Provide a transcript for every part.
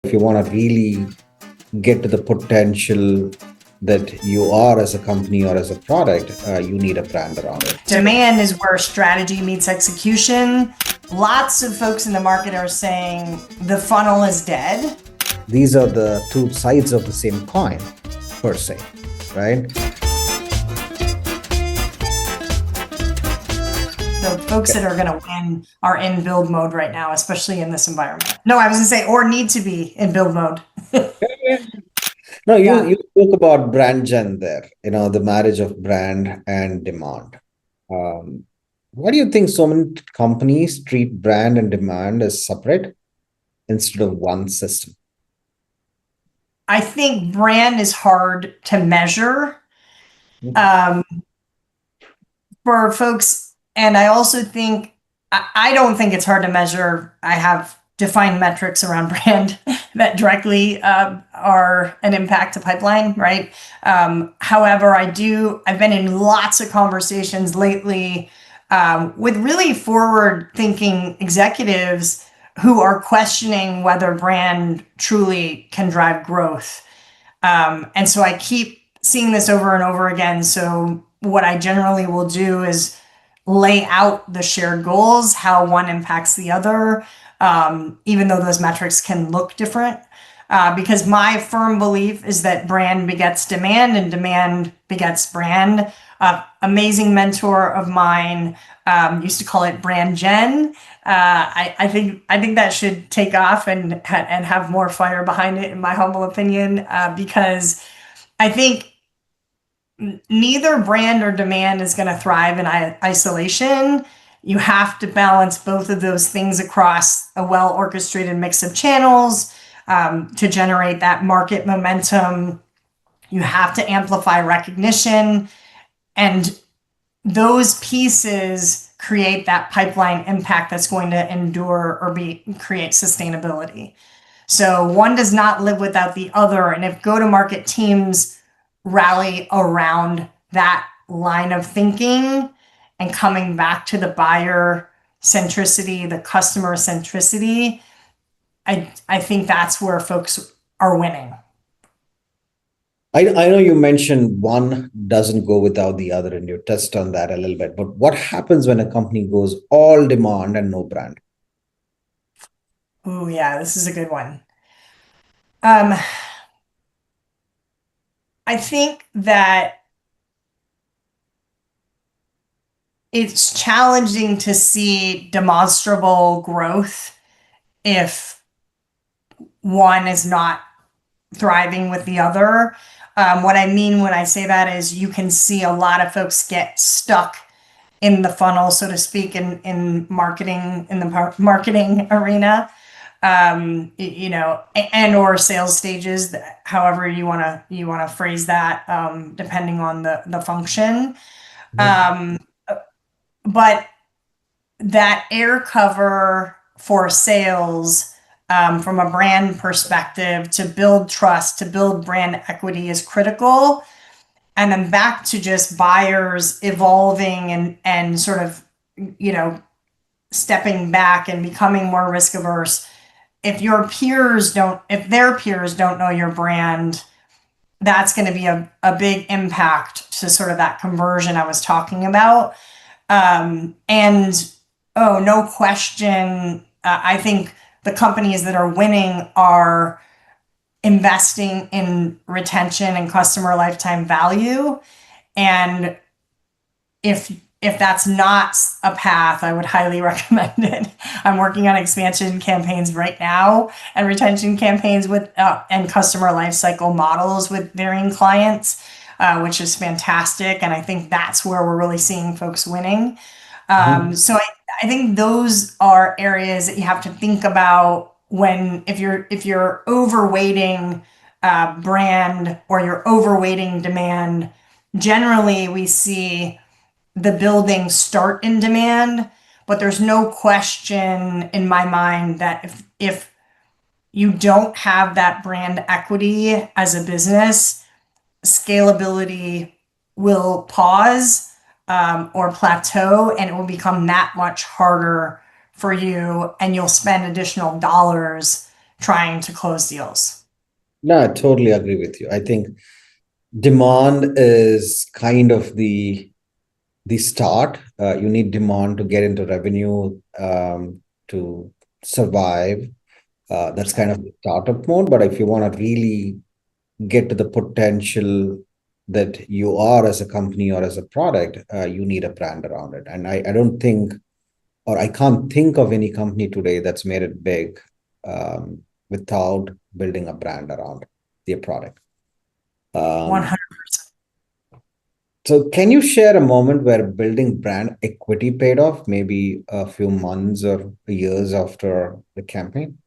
If you want to really get to the potential that you are as a company or as a product, you need a brand around it. Demand is where strategy meets execution. Lots of folks in the market are saying the funnel is dead. These are the two sides of the same coin, per se, right? The folks that are going to win are in build mode right now, especially in this environment. No, I was going to say, or need to be in build mode. No, you spoke about BrandGen there, the marriage of brand and demand. Why do you think so many companies treat brand and demand as separate instead of one system? I think brand is hard to measure for folks. And I also think, I don't think it's hard to measure. I have defined metrics around brand that directly are an impact to pipeline, right? However, I've been in lots of conversations lately with really forward-thinking executives who are questioning whether brand truly can drive growth. And so I keep seeing this over and over again. So what I generally will do is lay out the shared goals, how one impacts the other, even though those metrics can look different. Because my firm belief is that brand begets demand and demand begets brand. Amazing mentor of mine used to call it BrandGen. I think that should take off and have more fire behind it, in my humble opinion, because I think neither brand or demand is going to thrive in isolation. You have to balance both of those things across a well-orchestrated mix of channels to generate that market momentum. You have to amplify recognition, and those pieces create that pipeline impact that's going to endure or create sustainability. So one does not live without the other. And if go-to-market teams rally around that line of thinking and coming back to the buyer centricity, the customer centricity, I think that's where folks are winning. I know you mentioned one doesn't go without the other, and you touched on that a little bit, but what happens when a company goes all demand and no brand? Oh yeah, this is a good one. I think that it's challenging to see demonstrable growth if one is not thriving with the other. What I mean when I say that is you can see a lot of folks get stuck in the funnel, so to speak, in marketing, in the marketing arena, and or sales stages, however you want to phrase that, depending on the function. But that air cover for sales, from a brand perspective, to build trust, to build brand equity, is critical. And then back to just buyers evolving and sort of, stepping back and becoming more risk averse. If their peers don't know your brand, that's going to be a big impact to sort of that conversion I was talking about. No question, I think the companies that are winning are investing in retention and customer lifetime value. And if that's not a path, I would highly recommend it. I'm working on expansion campaigns right now and retention campaigns with and customer lifecycle models with varying clients, which is fantastic. And I think that's where we're really seeing folks winning. So I think those are areas that you have to think about if you're overweighting brand or you're overweighting demand. Generally, we see the building start in demand, but there's no question in my mind that if you don't have that brand equity as a business, scalability will pause or plateau, and it will become that much harder for you, and you'll spend additional dollars trying to close deals. No, I totally agree with you. I think demand is kind of the start. You need demand to get into revenue, to survive. That's kind of the startup mode. But if you want to really get to the potential that you are as a company or as a product, you need a brand around it. And I don't think, or I can't think of any company today that's made it big without building a brand around their product. 100%. So can you share a moment where building brand equity paid off, maybe a few months or years after the campaign?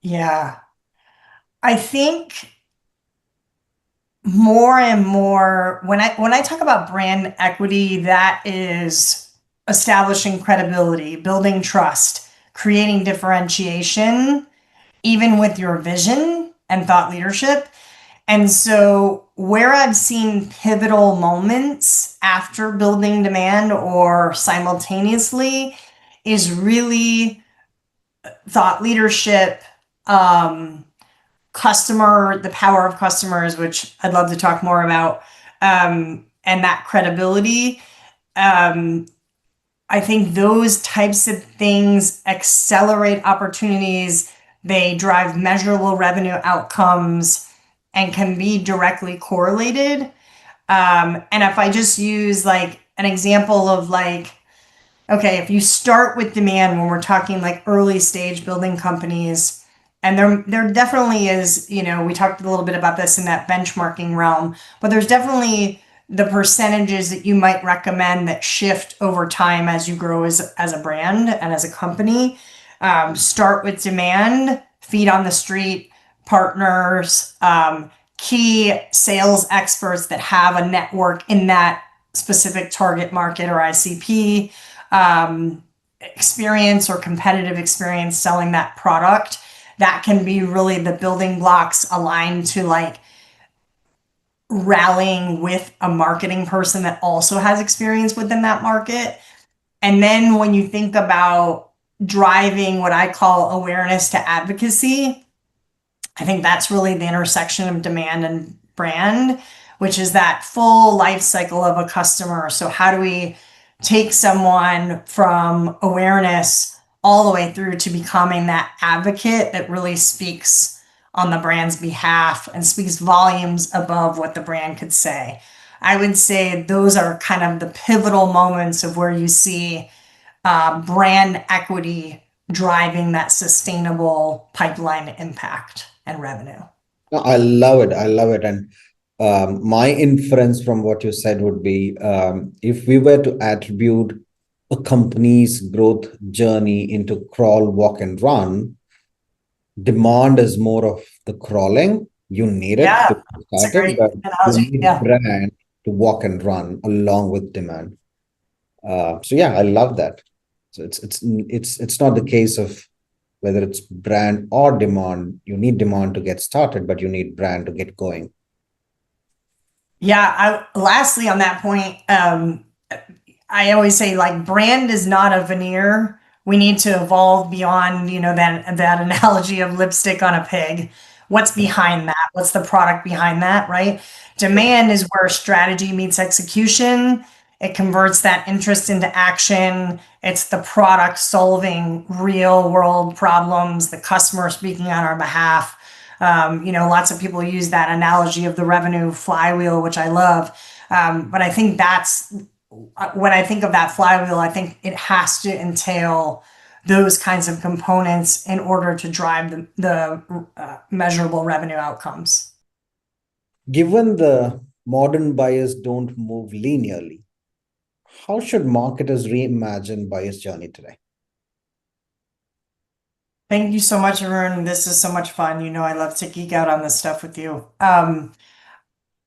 Yeah. I think more and more when I talk about brand equity, that is establishing credibility, building trust, creating differentiation, even with your vision and thought leadership. And so where I've seen pivotal moments after building demand or simultaneously is really thought leadership, customer, the power of customers, which I'd love to talk more about, and that credibility. I think those types of things accelerate opportunities. They drive measurable revenue outcomes and can be directly correlated. And if I just use like an example of like, okay, if you start with demand when we're talking like early stage building companies, and there definitely is, you know, we talked a little bit about this in that benchmarking realm, but there's definitely the percentages that you might recommend that shift over time as you grow as a brand and as a company. Start with demand, feet on the street, partners, key sales experts that have a network in that specific target market or ICP, experience or competitive experience selling that product. That can be really the building blocks aligned to like rallying with a marketing person that also has experience within that market. And then when you think about driving what I call awareness to advocacy, I think that's really the intersection of demand and brand, which is that full life cycle of a customer. So how do we take someone from awareness all the way through to becoming that advocate that really speaks on the brand's behalf and speaks volumes above what the brand could say? I would say those are kind of the pivotal moments of where you see brand equity driving that sustainable pipeline impact and revenue. I love it. I love it. And my inference from what you said would be, if we were to attribute a company's growth journey into crawl, walk, and run, demand is more of the crawling. You need it to That's a start great it, but you analogy. need Yeah. brand to walk and run along with demand. So yeah, I love that. So it's not the case of whether it's brand or demand. You need demand to get started, but you need brand to get going. Yeah. Lastly, on that point, I always say like brand is not a veneer. We need to evolve beyond, you know, that analogy of lipstick on a pig. What's behind that? What's the product behind that, right? Demand is where strategy meets execution. It converts that interest into action. It's the product solving real world problems, the customer speaking on our behalf. You know, lots of people use that analogy of the revenue flywheel, which I love. But I think that's when I think of that flywheel, I think it has to entail those kinds of components in order to drive the measurable revenue outcomes. Given the modern buyers don't move linearly, how should marketers reimagine buyer's journey today? Thank you so much, Arun. This is so much fun. You know, I love to geek out on this stuff with you.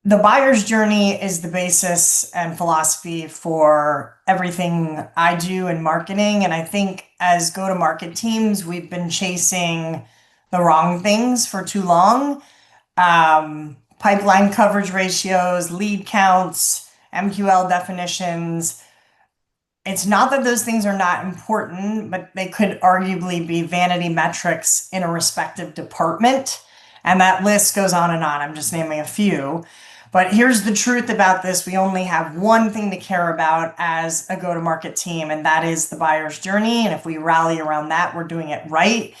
The buyer's journey is the basis and philosophy for everything I do in marketing. And I think as go-to-market teams, we've been chasing the wrong things for too long. Pipeline coverage ratios, lead counts, MQL definitions. It's not that those things are not important, but they could arguably be vanity metrics in a respective department. And that list goes on and on. I'm just naming a few. But here's the truth about this. We only have one thing to care about as a go-to-market team, and that is the buyer's journey. And if we rally around that, we're doing it right.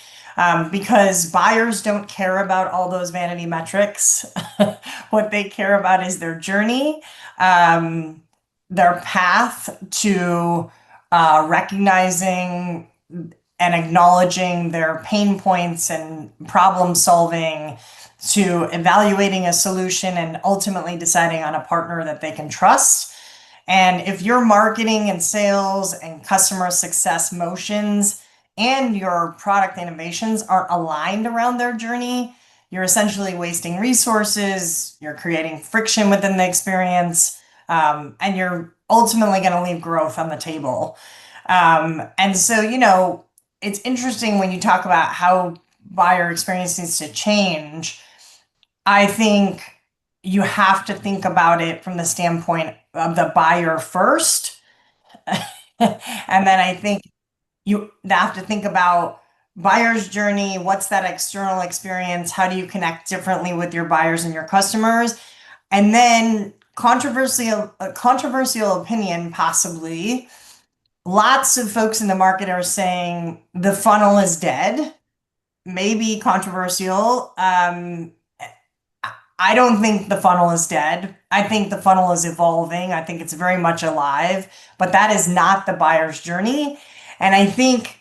Because buyers don't care about all those vanity metrics. What they care about is their journey, their path to recognizing and acknowledging their pain points and problem solving, to evaluating a solution and ultimately deciding on a partner that they can trust. And if your marketing and sales and customer success motions and your product innovations aren't aligned around their journey, you're essentially wasting resources, you're creating friction within the experience, and you're ultimately going to leave growth on the table. And so, it's interesting when you talk about how buyer experience needs to change. I think you have to think about it from the standpoint of the buyer first. And then I think you have to think about buyer's journey. What's that external experience? How do you connect differently with your buyers and your customers? And then controversial opinion, possibly. Lots of folks in the market are saying the funnel is dead. Maybe controversial. I don't think the funnel is dead. I think the funnel is evolving. I think it's very much alive, but that is not the buyer's journey. And I think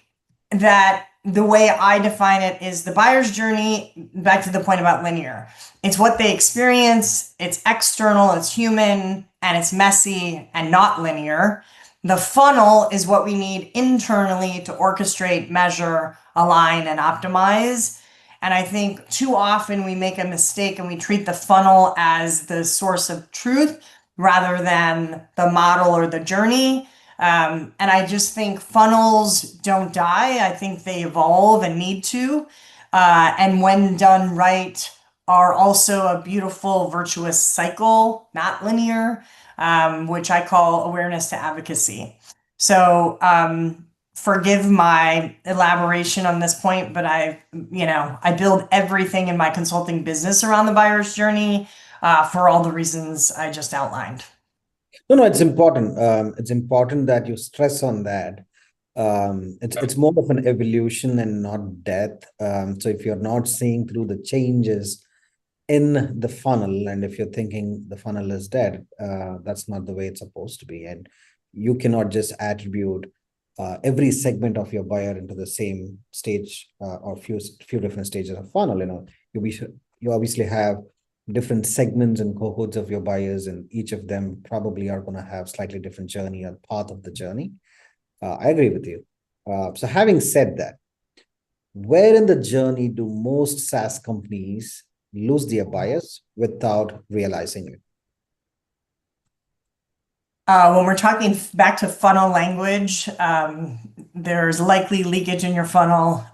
that the way I define it is the buyer's journey, back to the point about linear. It's what they experience, it's external, it's human, and it's messy and not linear. The funnel is what we need internally to orchestrate, measure, align, and optimize. And I think too often we make a mistake and we treat the funnel as the source of truth rather than the model or the journey. And I just think funnels don't die. I think they evolve and need to. And when done right, are also a beautiful, virtuous cycle, not linear, which I call awareness to advocacy. So, forgive my elaboration on this point, but I build everything in my consulting business around the buyer's journey for all the reasons I just outlined. No, it's important. It's important that you stress on that. It's more of an evolution and not death. So if you're not seeing through the changes in the funnel, and if you're thinking the funnel is dead, that's not the way it's supposed to be. And you cannot just attribute every segment of your buyer into the same stage or few different stages of funnel. You obviously have different segments and cohorts of your buyers, and each of them probably are going to have slightly different journey or path of the journey. I agree with you. So having said that, where in the journey do most SaaS companies lose their buyers without realizing it? When we're talking back to funnel language, there's likely leakage in your funnel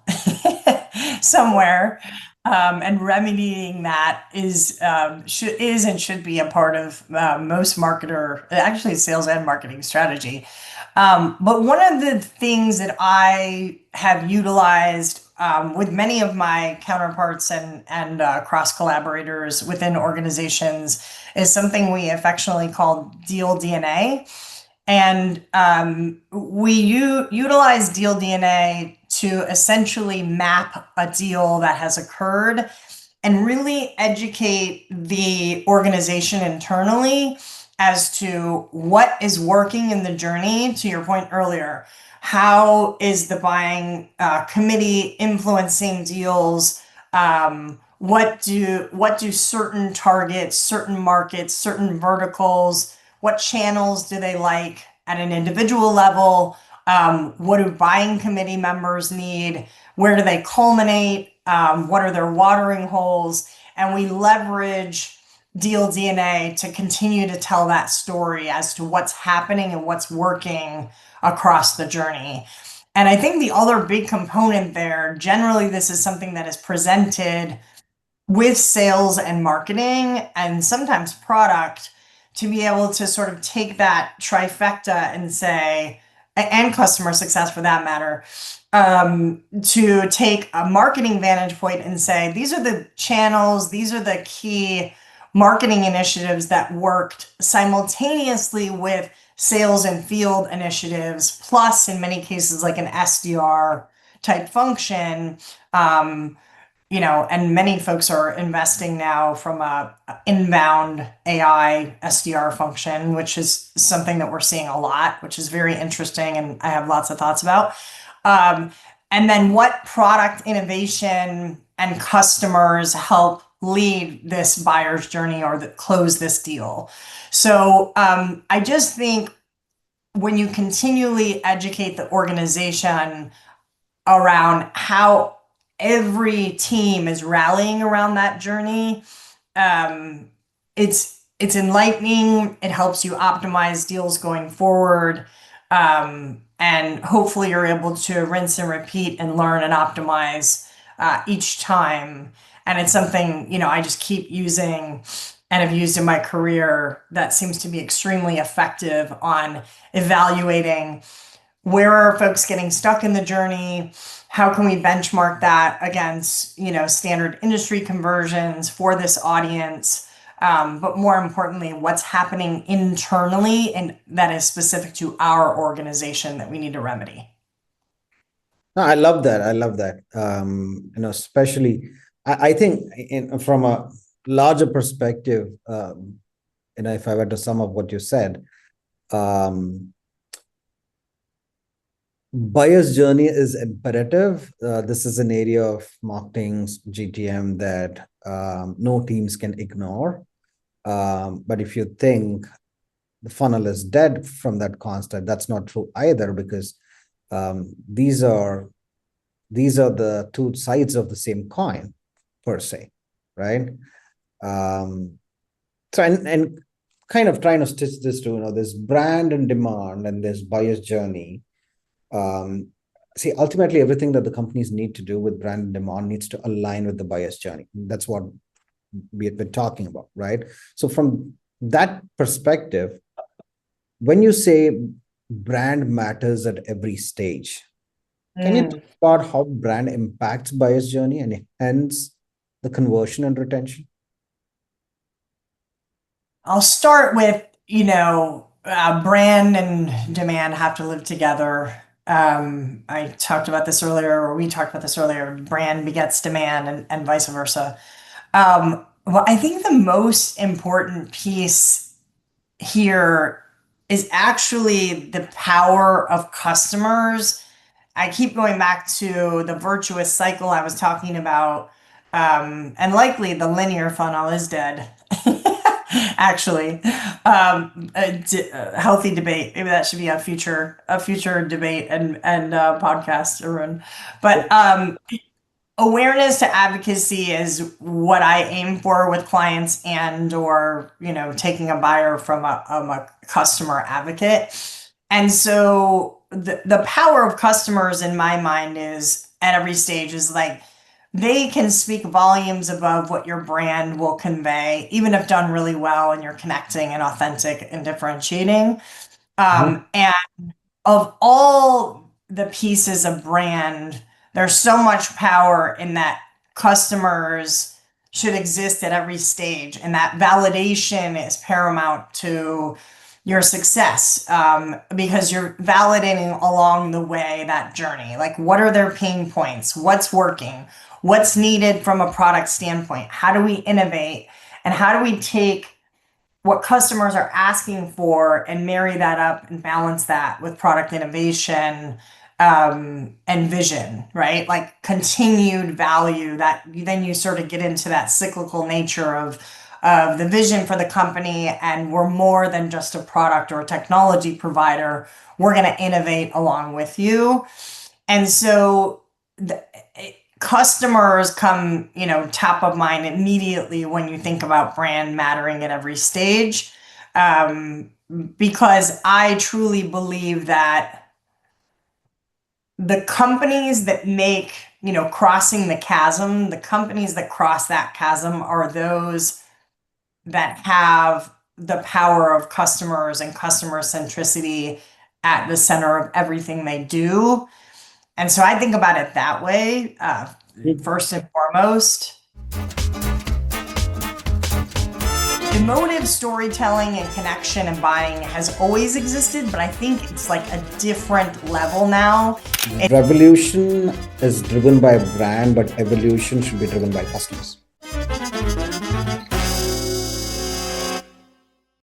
somewhere, and remedying that is and should be a part of most marketer, actually sales and marketing strategy. But one of the things that I have utilized with many of my counterparts and cross collaborators within organizations is something we affectionately call deal DNA. And we utilize deal DNA to essentially map a deal that has occurred and really educate the organization internally as to what is working in the journey, to your point earlier. How is the buying committee influencing deals? What do certain targets, certain markets, certain verticals, what channels do they like at an individual level? What do buying committee members need? Where do they culminate? What are their watering holes? And we leverage deal DNA to continue to tell that story as to what's happening and what's working across the journey. And I think the other big component there, generally this is something that is presented with sales and marketing and sometimes product, to be able to sort of take that trifecta and say, and customer success for that matter, to take a marketing vantage point and say, these are the channels, these are the key marketing initiatives that worked simultaneously with sales and field initiatives, plus in many cases like an SDR type function. And many folks are investing now from a inbound AI SDR function, which is something that we're seeing a lot, which is very interesting, and I have lots of thoughts about. And then what product innovation and customers help lead this buyer's journey or close this deal. So I just think when you continually educate the organization around how every team is rallying around that journey, it's enlightening. It helps you optimize deals going forward. And hopefully you're able to rinse and repeat and learn and optimize each time. And it's something, I just keep using and have used in my career that seems to be extremely effective on evaluating where are folks getting stuck in the journey, how can we benchmark that against, standard industry conversions for this audience, but more importantly, what's happening internally and that is specific to our organization that we need to remedy. No, I love that. I love that. Especially, I think from a larger perspective, if I were to sum up what you said, buyer's journey is imperative. This is an area of marketing GTM that no teams can ignore. But if you think the funnel is dead from that concept, that's not true either, because these are the two sides of the same coin, per se, right? So and kind of trying to stitch this to this brand and demand and this buyer's journey. See, ultimately, everything that the companies need to do with brand and demand needs to align with the buyer's journey. That's what we're talking about, right? So from that perspective, when you say brand matters at every stage, can you talk about how brand impacts buyer's journey and hence the conversion and retention? I'll start with, brand and demand have to live together. I talked about this earlier, or we talked about this earlier, brand begets demand and vice versa. Well, I think the most important piece here is actually the power of customers. I keep going back to the virtuous cycle I was talking about, and likely the linear funnel is dead. Actually, a healthy debate. Maybe that should be a future debate and podcast, Arun. But awareness to advocacy is what I aim for with clients or taking a buyer from a customer advocate. And so the power of customers in my mind is at every stage is like they can speak volumes above what your brand will convey, even if done really well and you're connecting and authentic and differentiating. And of all the pieces of brand, there's so much power in that customers should exist at every stage. And that validation is paramount to your success, because you're validating along the way that journey. Like, what are their pain points? What's working? What's needed from a product standpoint? How do we innovate? And how do we take what customers are asking for and marry that up and balance that with product innovation and vision, right? Like continued value that then you sort of get into that cyclical nature of the vision for the company. And we're more than just a product or a technology provider. We're going to innovate along with you. And so customers come, top of mind immediately when you think about brand mattering at every stage, because I truly believe that the companies that make, crossing the chasm, the companies that cross that chasm are those that have the power of customers and customer centricity at the center of everything they do. And so I think about it that way, first and foremost. Emotive storytelling and connection and buying has always existed, but I think it's like a different level now. Revolution is driven by a brand, but evolution should be driven by customers.